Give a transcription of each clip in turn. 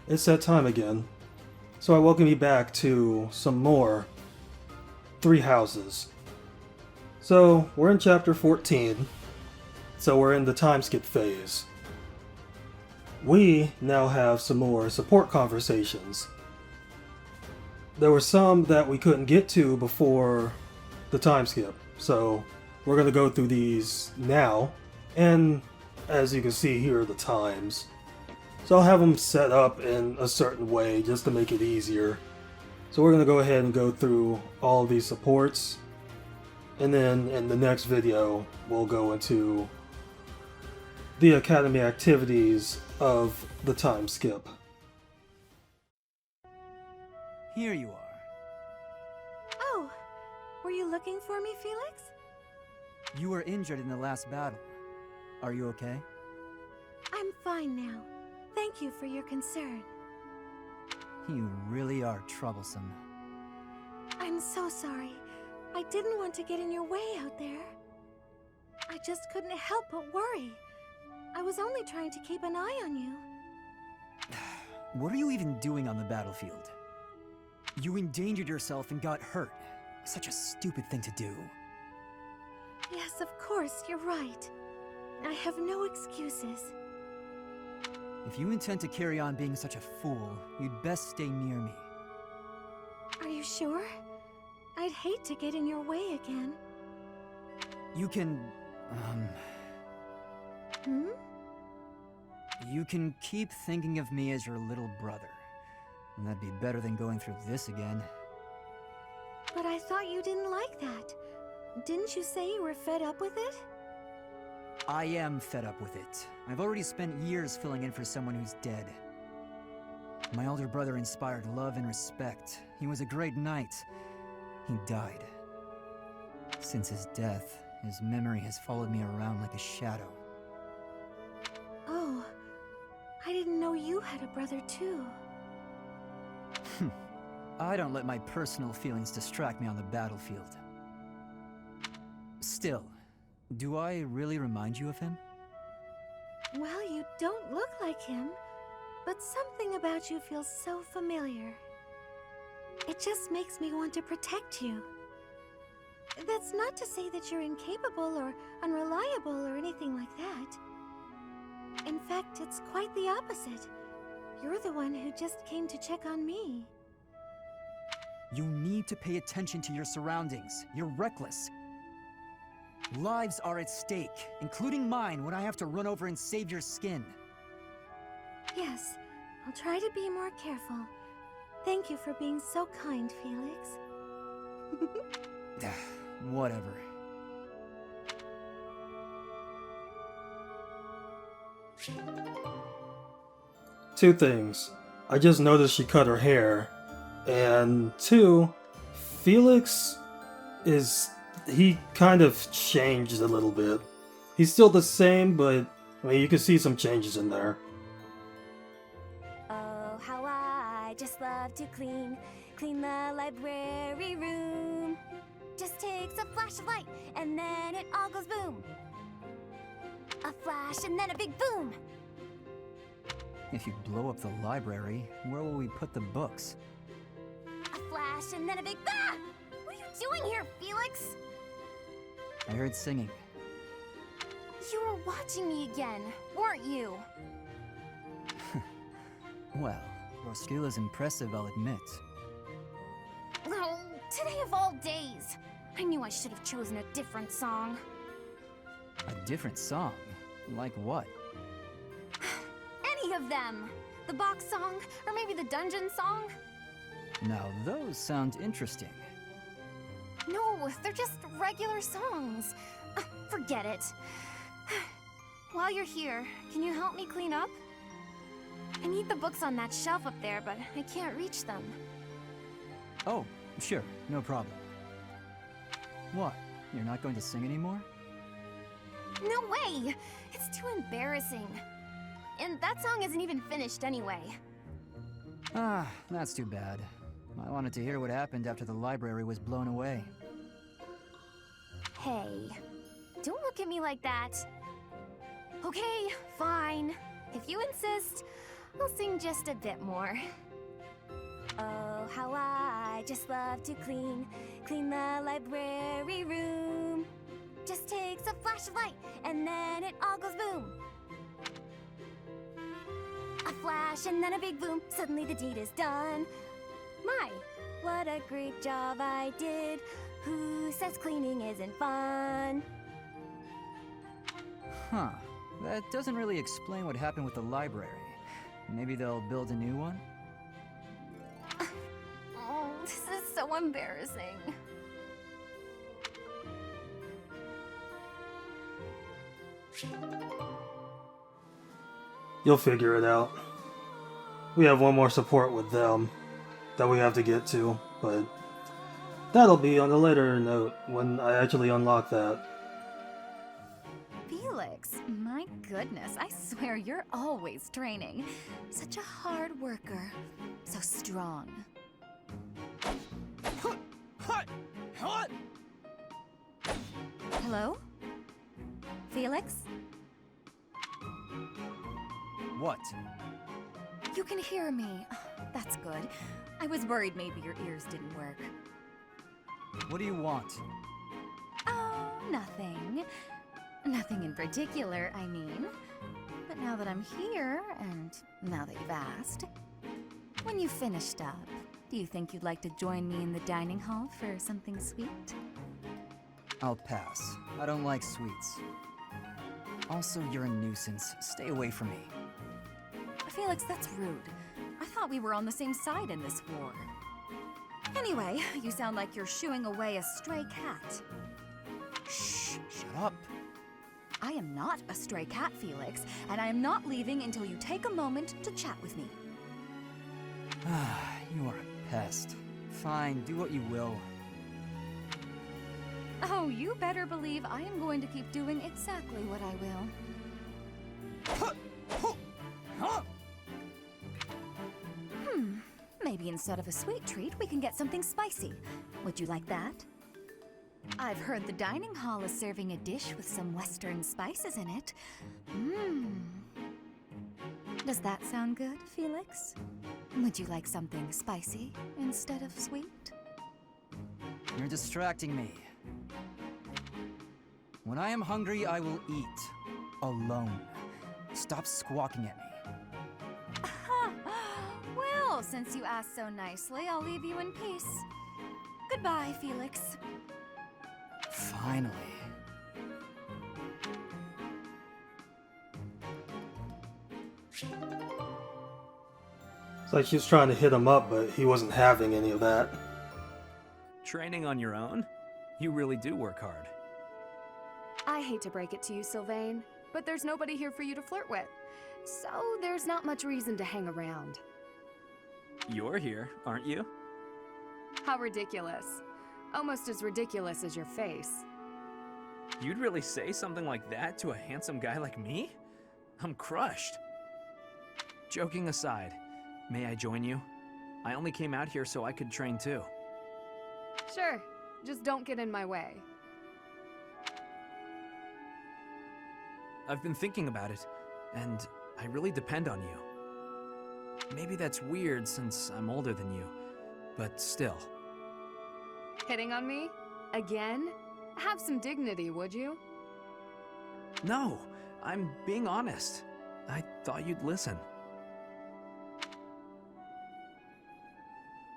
It's that time again. So I welcome you back to some more Three Houses. So we're in chapter 14, so we're in the time skip phase. We now have some more support conversations. There were some that we couldn't get to before the time skip, so we're going to go through these now, and as you can see, here are the times. So I'll have them set up in a certain way just to make it easier. So we're going to go ahead and go through all of these supports, and then in the next video we'll go into the Academy Activities of the time skip. Here you are. Oh, were you looking for me, Felix? You were injured in the last battle. Are you okay? I'm fine now. Thank you for your concern. You really are troublesome. I'm so sorry. I didn't want to get in your way out there. I just couldn't help but worry. I was only trying to keep an eye on you. What are you even doing on the battlefield? You endangered yourself and got hurt. Such a stupid thing to do. Yes, of course, you're right. I have no excuses. If you intend to carry on being such a fool, you'd best stay near me. Are you sure? I'd hate to get in your way again. You can... Hmm? You can keep thinking of me as your little brother. And that'd be better than going through this again. But I thought you didn't like that. Didn't you say you were fed up with it? I am fed up with it. I've already spent years filling in for someone who's dead. My older brother inspired love and respect. He was a great knight. He died. Since his death, his memory has followed me around like a shadow. Oh, I didn't know you had a brother too. I don't let my personal feelings distract me on the battlefield. Still, do I really remind you of him? Well, you don't look like him, but something about you feels so familiar. It just makes me want to protect you. That's not to say that you're incapable or unreliable or anything like that. In fact, it's quite the opposite. You're the one who just came to check on me. You need to pay attention to your surroundings. You're reckless. Lives are at stake, including mine when I have to run over and save your skin. Yes, I'll try to be more careful. Thank you for being so kind, Felix. Whatever. Two things. I just noticed she cut her hair. And two, Felix he kind of changed a little bit. He's still the same, but I mean, you can see some changes in there. Oh, how I just love to clean the library room. Just takes a flash of light, and then it all goes boom. A flash, and then a big boom. If you blow up the library, where will we put the books? A flash, and then a big bah! What are you doing here, Felix? I heard singing. You were watching me again, weren't you? Well, your skill is impressive, I'll admit. Oh, today of all days. I knew I should have chosen a different song. A different song? Like what? Any of them. The box song, or maybe the dungeon song. Now those sound interesting. No, they're just regular songs. Forget it. While you're here, can you help me clean up? I need the books on that shelf up there, but I can't reach them. Oh, sure, no problem. What? You're not going to sing anymore? No way! It's too embarrassing. And that song isn't even finished anyway. Ah, that's too bad. I wanted to hear what happened after the library was blown away. Hey, don't look at me like that. Okay, fine. If you insist, I'll sing just a bit more. Oh, how I just love to clean the library room. Just takes a flash of light, and then it all goes boom. A flash and then a big boom, suddenly the deed is done. My, what a great job I did. Who says cleaning isn't fun? Huh. That doesn't really explain what happened with the library. Maybe they'll build a new one? Oh, this is so embarrassing. You'll figure it out. We have one more support with them that we have to get to, but that'll be on a later note when I actually unlock that. Felix, my goodness, I swear you're always training. Such a hard worker. So strong. Hello? Felix? What? You can hear me. That's good. I was worried maybe your ears didn't work. What do you want? Oh, nothing. Nothing in particular, I mean. But now that I'm here, and now that you've asked, when you've finished up, do you think you'd like to join me in the dining hall for something sweet? I'll pass. I don't like sweets. Also, you're a nuisance. Stay away from me. Felix, that's rude. I thought we were on the same side in this war. Anyway, you sound like you're shooing away a stray cat. Shh, shut up. I am not a stray cat, Felix, and I am not leaving until you take a moment to chat with me. You are a pest. Fine, do what you will. Oh, you better believe I am going to keep doing exactly what I will. Maybe instead of a sweet treat, we can get something spicy. Would you like that? I've heard the dining hall is serving a dish with some Western spices in it. Does that sound good, Felix? Would you like something spicy instead of sweet? You're distracting me. When I am hungry, I will eat. Alone. Stop squawking at me. Well, since you asked so nicely, I'll leave you in peace. Goodbye, Felix. Finally. It's like she was trying to hit him up, but he wasn't having any of that. Training on your own? You really do work hard. I hate to break it to you, Sylvain, but there's nobody here for you to flirt with. So there's not much reason to hang around. You're here, aren't you? How ridiculous. Almost as ridiculous as your face. You'd really say something like that to a handsome guy like me? I'm crushed. Joking aside, may I join you? I only came out here so I could train too. Sure, just don't get in my way. I've been thinking about it, and I really depend on you. Maybe that's weird since I'm older than you, but still. Hitting on me? Again? Have some dignity, would you? No, I'm being honest. I thought you'd listen.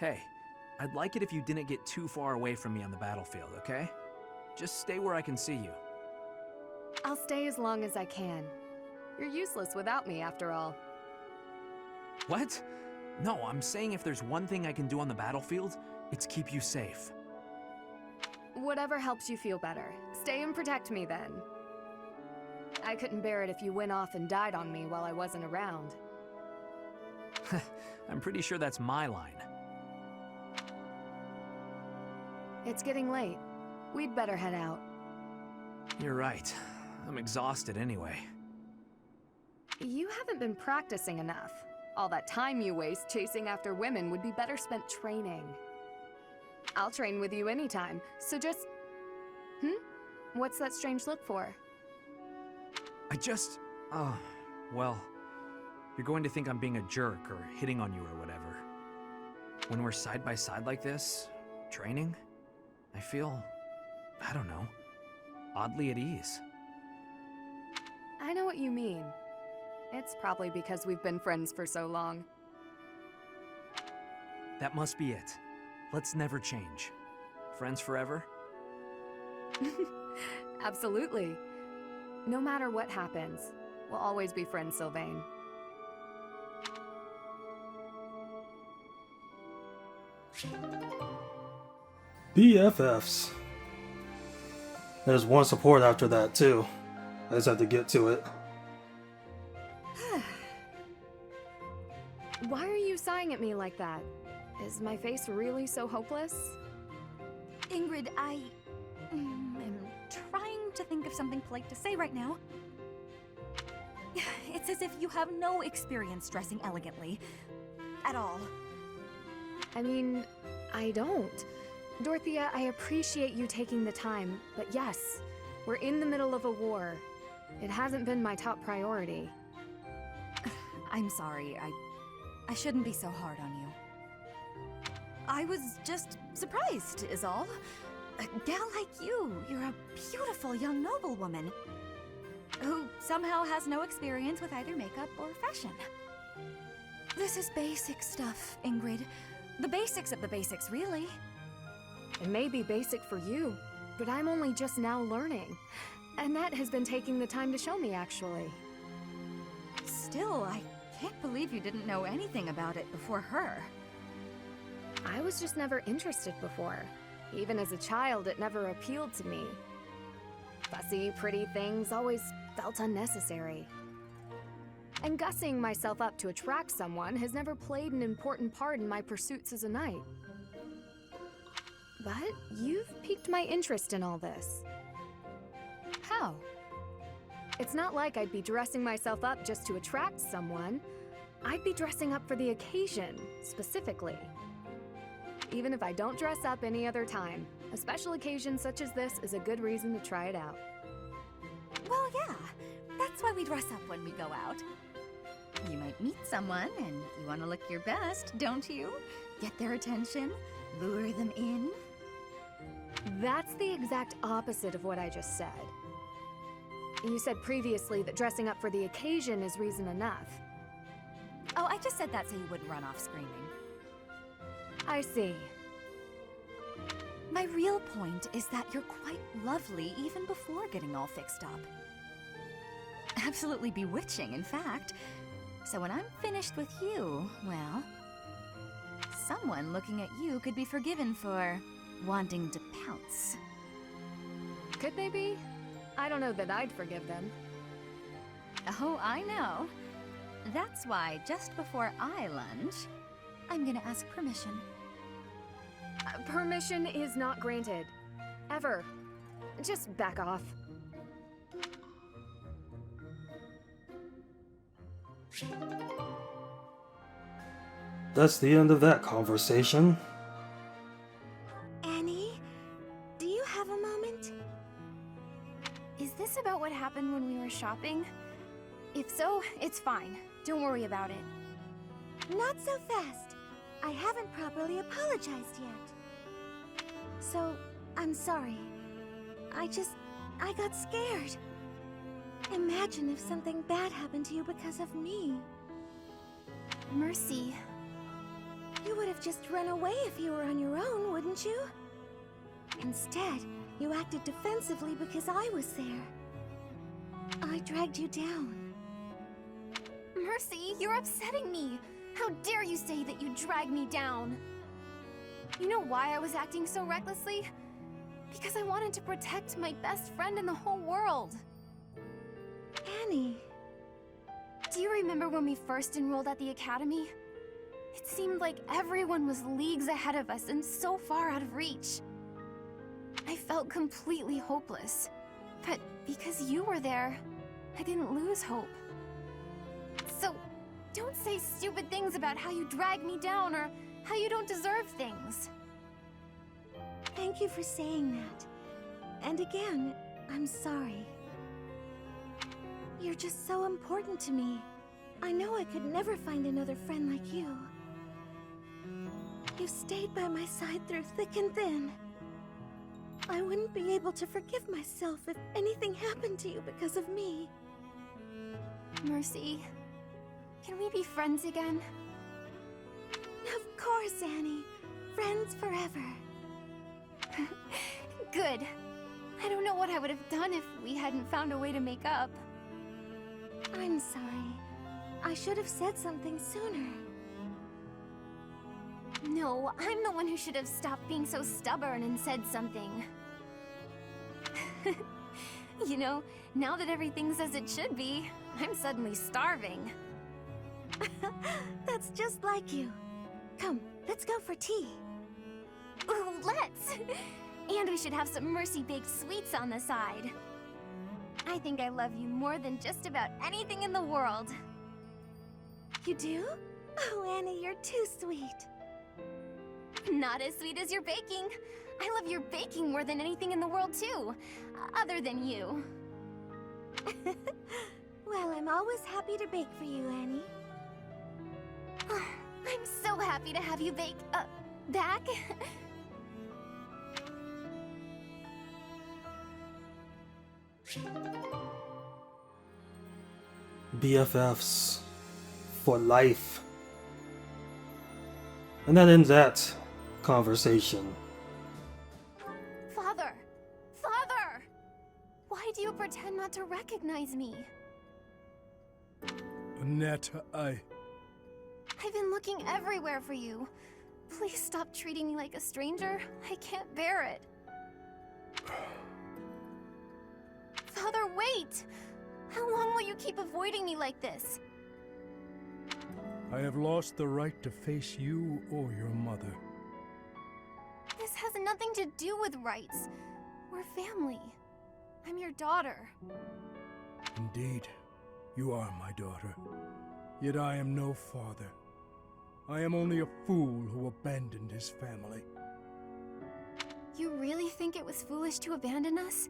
Hey, I'd like it if you didn't get too far away from me on the battlefield, okay? Just stay where I can see you. I'll stay as long as I can. You're useless without me, after all. What? No, I'm saying if there's one thing I can do on the battlefield, it's keep you safe. Whatever helps you feel better. Stay and protect me, then. I couldn't bear it if you went off and died on me while I wasn't around. I'm pretty sure that's my line. It's getting late. We'd better head out. You're right. I'm exhausted anyway. You haven't been practicing enough. All that time you waste chasing after women would be better spent training. I'll train with you anytime, so just... What's that strange look for? Well, You're going to think I'm being a jerk or hitting on you or whatever. When we're side by side like this, training, I feel, I don't know, oddly at ease. I know what you mean. It's probably because we've been friends for so long. That must be it. Let's never change. Friends forever? Absolutely. No matter what happens, we'll always be friends, Sylvain. BFFs. There's one support after that, too. I just have to get to it. Why are you sighing at me like that? Is my face really so hopeless? Ingrid, I am trying to think of something polite to say right now. It's as if you have no experience dressing elegantly. At all. I mean, I don't. Dorothea, I appreciate you taking the time, but yes, we're in the middle of a war. It hasn't been my top priority. I'm sorry, I shouldn't be so hard on you. I was just surprised, is all. A gal like you're a beautiful young noblewoman who somehow has no experience with either makeup or fashion. This is basic stuff, Ingrid. The basics of the basics, really. It may be basic for you, but I'm only just now learning. Annette has been taking the time to show me, actually. Still, I can't believe you didn't know anything about it before her. I was just never interested before. Even as a child, it never appealed to me. Fussy, pretty things always felt unnecessary. And gussing myself up to attract someone has never played an important part in my pursuits as a knight. But you've piqued my interest in all this. How? It's not like I'd be dressing myself up just to attract someone. I'd be dressing up for the occasion, specifically. Even if I don't dress up any other time, a special occasion such as this is a good reason to try it out. Well, yeah. That's why we dress up when we go out. You might meet someone, and you want to look your best, don't you? Get their attention, lure them in. That's the exact opposite of what I just said. You said previously that dressing up for the occasion is reason enough. Oh, I just said that so you wouldn't run off screaming. I see. My real point is that you're quite lovely even before getting all fixed up. Absolutely bewitching, in fact. So when I'm finished with you, well, someone looking at you could be forgiven for wanting to pounce. Could they be? I don't know that I'd forgive them. Oh, I know. That's why just before I lunge, I'm gonna ask permission. Permission is not granted. Ever. Just back off. That's the end of that conversation. Annie, do you have a moment? Is this about what happened when we were shopping? If so, it's fine. Don't worry about it. Not so fast. I haven't properly apologized yet. So, I'm sorry. I got scared. Imagine if something bad happened to you because of me. Mercy. You would have just run away if you were on your own, wouldn't you? Instead, you acted defensively because I was there. I dragged you down. Mercy, you're upsetting me. How dare you say that you dragged me down? You know why I was acting so recklessly? Because I wanted to protect my best friend in the whole world. Annie. Do you remember when we first enrolled at the Academy? It seemed like everyone was leagues ahead of us and so far out of reach. I felt completely hopeless. But because you were there, I didn't lose hope. So, don't say stupid things about how you dragged me down or how you don't deserve things. Thank you for saying that. And again, I'm sorry. You're just so important to me. I know I could never find another friend like you. You stayed by my side through thick and thin. I wouldn't be able to forgive myself if anything happened to you because of me. Mercy, can we be friends again? Of course, Annie. Friends forever. Good. I don't know what I would have done if we hadn't found a way to make up. I'm sorry. I should have said something sooner. No, I'm the one who should have stopped being so stubborn and said something. You know, now that everything's as it should be, I'm suddenly starving. That's just like you. Come, let's go for tea. Ooh, let's! And we should have some Mercy-baked sweets on the side. I think I love you more than just about anything in the world. You do? Oh, Annie, you're too sweet. Not as sweet as your baking. I love your baking more than anything in the world, too. Other than you. Well, I'm always happy to bake for you, Annie. I'm so happy to have you back. BFFs for life. And that ends that conversation. Father! Father! Why do you pretend not to recognize me? Annette, I've been looking everywhere for you. Please stop treating me like a stranger. I can't bear it. Father, wait! How long will you keep avoiding me like this? I have lost the right to face you or your mother. This has nothing to do with rights. We're family. I'm your daughter. Indeed, you are my daughter. Yet I am no father. I am only a fool who abandoned his family. You really think it was foolish to abandon us?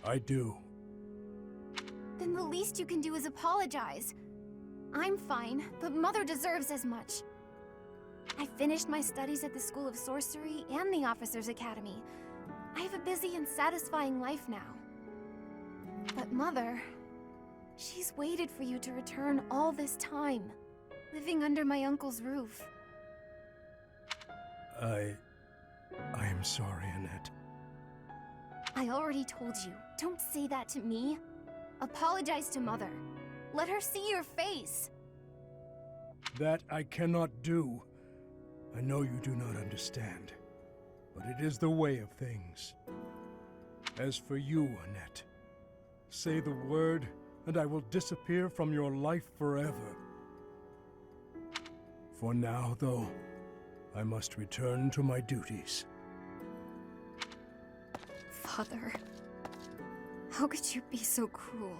I do. Then the least you can do is apologize. I'm fine, but Mother deserves as much. I finished my studies at the School of Sorcery and the Officers' Academy. I have a busy and satisfying life now. But Mother, she's waited for you to return all this time, living under my uncle's roof. I am sorry, Annette. I already told you, don't say that to me. Apologize to Mother. Let her see your face. That I cannot do. I know you do not understand, but it is the way of things. As for you, Annette, say the word, and I will disappear from your life forever. For now, though, I must return to my duties. Father, how could you be so cruel?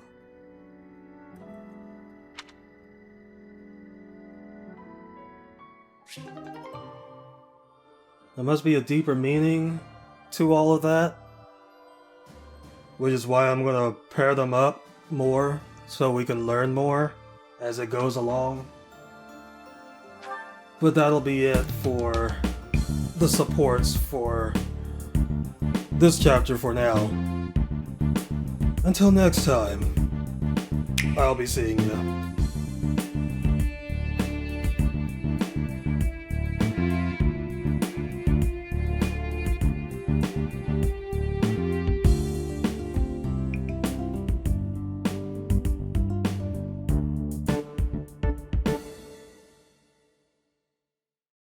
There must be a deeper meaning to all of that, which is why I'm gonna pair them up more so we can learn more as it goes along. But that'll be it for the supports for this chapter for now. Until next time, I'll be seeing you.